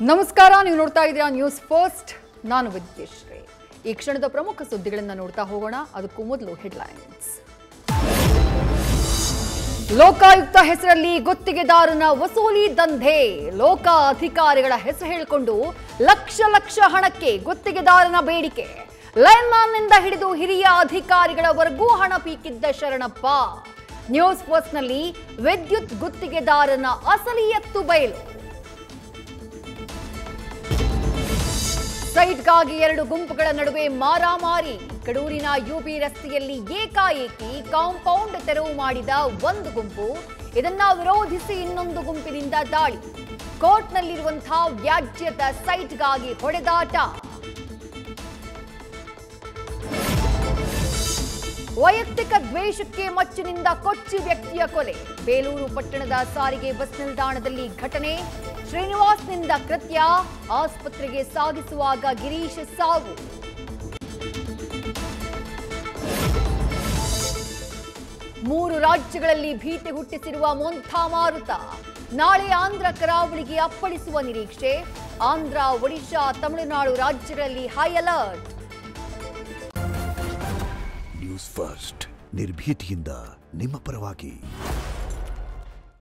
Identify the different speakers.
Speaker 1: ನಮಸ್ಕಾರ, ನೀವು ನೋಡ್ತಾ ಇದ್ದೀರಾ ನ್ಯೂಸ್ ಫಸ್ಟ್. ನಾನು ವಿದ್ಯಶ್ರೀ. ಈ ಕ್ಷಣದ ಪ್ರಮುಖ ಸುದ್ದಿಗಳನ್ನು ನೋಡ್ತಾ ಹೋಗೋಣ. ಅದಕ್ಕೂ ಮೊದಲು ಹೆಡ್ಲೈನ್ಸ್. ಲೋಕಾಯುಕ್ತ ಹೆಸರಲ್ಲಿ ಗುತ್ತಿಗೆದಾರನ ವಸೂಲಿ ದಂಧೆ. ಲೋಕ ಅಧಿಕಾರಿಗಳ ಹೆಸರು ಹೇಳಿಕೊಂಡು ಲಕ್ಷ ಹಣಕ್ಕೆ ಗುತ್ತಿಗೆದಾರನ ಬೇಡಿಕೆ. ಲೈನ್ಮ್ಯಾನ್ನಿಂದ ಹಿಡಿದು ಹಿರಿಯ ಅಧಿಕಾರಿಗಳವರೆಗೂ ಹಣ ಪೀಕಿದ್ದ ಶರಣಪ್ಪ. ನ್ಯೂಸ್ ಫಸ್ಟ್ನಲ್ಲಿ ವಿದ್ಯುತ್ ಗುತ್ತಿಗೆದಾರನ ಅಸಲಿ ಎತ್ತು ಬಯಲು. ಸೈಟ್ಗಾಗಿ ಎರಡು ಗುಂಪುಗಳ ನಡುವೆ ಮಾರಾಮಾರಿ. ಕಡೂರಿನ ಯುಬಿ ರಸ್ತೆಯಲ್ಲಿ ಏಕಾಏಕಿ ಕಾಂಪೌಂಡ್ ತೆರವು ಮಾಡಿದ ಒಂದು ಗುಂಪು. ಇದನ್ನ ವಿರೋಧಿಸಿ ಇನ್ನೊಂದು ಗುಂಪಿನಿಂದ ದಾಳಿ. ಕೋರ್ಟ್ನಲ್ಲಿರುವಂತಹ ವ್ಯಾಜ್ಯದ ಸೈಟ್ಗಾಗಿ ಹೊಡೆದಾಟ. ವೈಯಕ್ತಿಕ ದ್ವೇಷಕ್ಕೆ ಮಚ್ಚಿನಿಂದ ಕೊಚ್ಚಿ ವ್ಯಕ್ತಿಯ ಕೊಲೆ. ಬೇಲೂರು ಪಟ್ಟಣದ ಸಾರಿಗೆ ಬಸ್ ನಿಲ್ದಾಣದಲ್ಲಿ ಘಟನೆ. ಶ್ರೀನಿವಾಸ್ನಿಂದ ಕೃತ್ಯ. ಆಸ್ಪತ್ರೆಗೆ ಸಾಗಿಸುವಾಗ ಗಿರೀಶ್ ಸಾವು. ಮೂರು ರಾಜ್ಯಗಳಲ್ಲಿ ಭೀತಿ ಹುಟ್ಟಿಸಿರುವ ಮೊಂಥಾ ಮಾರುತ. ನಾಳೆ ಆಂಧ್ರ ಕರಾವಳಿಗೆ ಅಪ್ಪಳಿಸುವ ನಿರೀಕ್ಷೆ. ಆಂಧ್ರ, ಒಡಿಶಾ, ತಮಿಳುನಾಡು ರಾಜ್ಯಗಳಲ್ಲಿ ಹೈ ಅಲರ್ಟ್.
Speaker 2: ನ್ಯೂಸ್ ಫಸ್ಟ್, ನಿರ್ಭೀತಿಯಿಂದ ನಿಮ್ಮ ಪರವಾಗಿ.